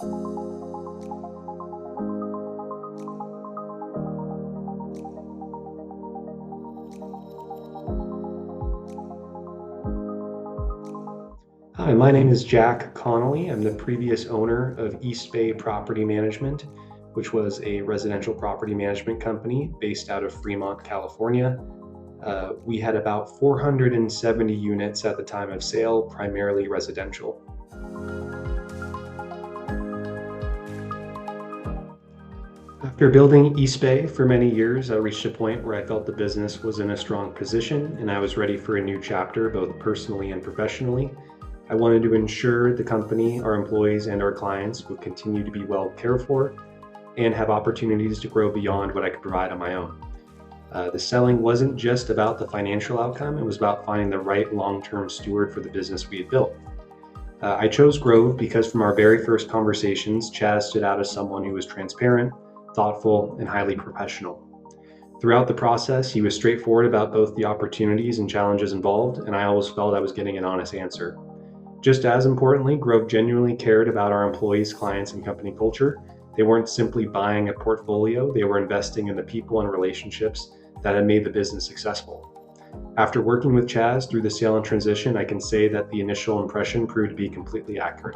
Hi, my name is Jack Connolly. I'm the previous owner of East Bay Property Management, which was a residential property management company based out of Fremont, California. We had about 470 units at the time of sale, primarily residential. After building East Bay for many years, I reached a point where I felt the business was in a strong position and I was ready for a new chapter, both personally and professionally. I wanted to ensure the company, our employees, and our clients would continue to be well cared for and have opportunities to grow beyond what I could provide on my own. The selling wasn't just about the financial outcome, it was about finding the right long-term steward for the business we had built. I chose Grove because from our very first conversations, Chaz stood out as someone who was transparent, thoughtful, and highly professional. Throughout the process, he was straightforward about both the opportunities and challenges involved, and I always felt I was getting an honest answer. Just as importantly, Grove genuinely cared about our employees, clients, and company culture. They weren't simply buying a portfolio, they were investing in the people and relationships that had made the business successful. After working with Chaz through the sale and transition, I can say that the initial impression proved to be completely accurate.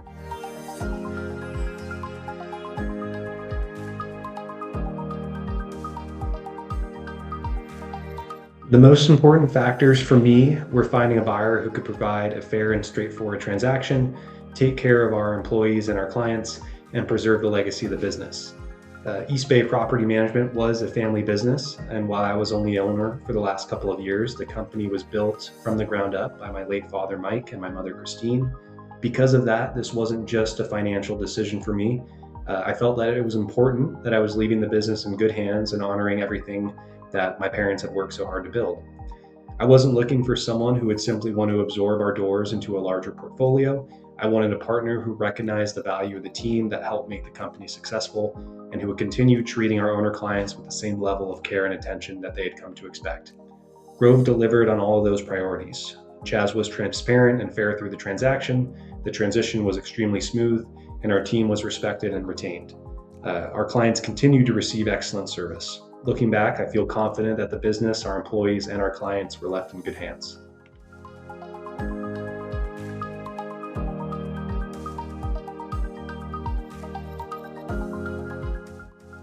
The most important factors for me were finding a buyer who could provide a fair and straightforward transaction, take care of our employees and our clients, and preserve the legacy of the business. East Bay Property Management was a family business, and while I was only owner for the last couple of years, the company was built from the ground up by my late father Mike and my mother Christine. Because of that, this wasn't just a financial decision for me. I felt that it was important that I was leaving the business in good hands and honoring everything that my parents had worked so hard to build. I wasn't looking for someone who would simply want to absorb our doors into a larger portfolio. I wanted a partner who recognized the value of the team that helped make the company successful and who would continue treating our owner clients with the same level of care and attention that they had come to expect. Grove delivered on all of those priorities. Chaz was transparent and fair through the transaction, the transition was extremely smooth, and our team was respected and retained. Our clients continued to receive excellent service. Looking back, I feel confident that the business, our employees, and our clients were left in good hands.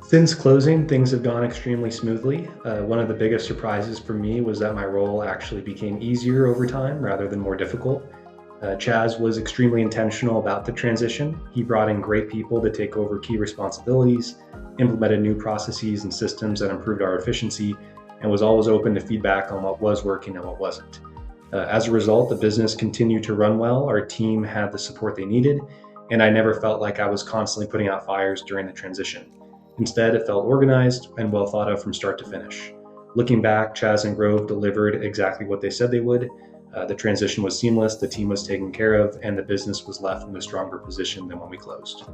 Since closing, things have gone extremely smoothly. One of the biggest surprises for me was that my role actually became easier over time rather than more difficult. Chaz was extremely intentional about the transition. He brought in great people to take over key responsibilities, implemented new processes and systems that improved our efficiency, and was always open to feedback on what was working and what wasn't. As a result, the business continued to run well, our team had the support they needed, and I never felt like I was constantly putting out fires during the transition. Instead, it felt organized and well thought of from start to finish. Looking back, Chaz and Grove delivered exactly what they said they would. The transition was seamless, the team was taken care of, and the business was left in a stronger position than when we closed.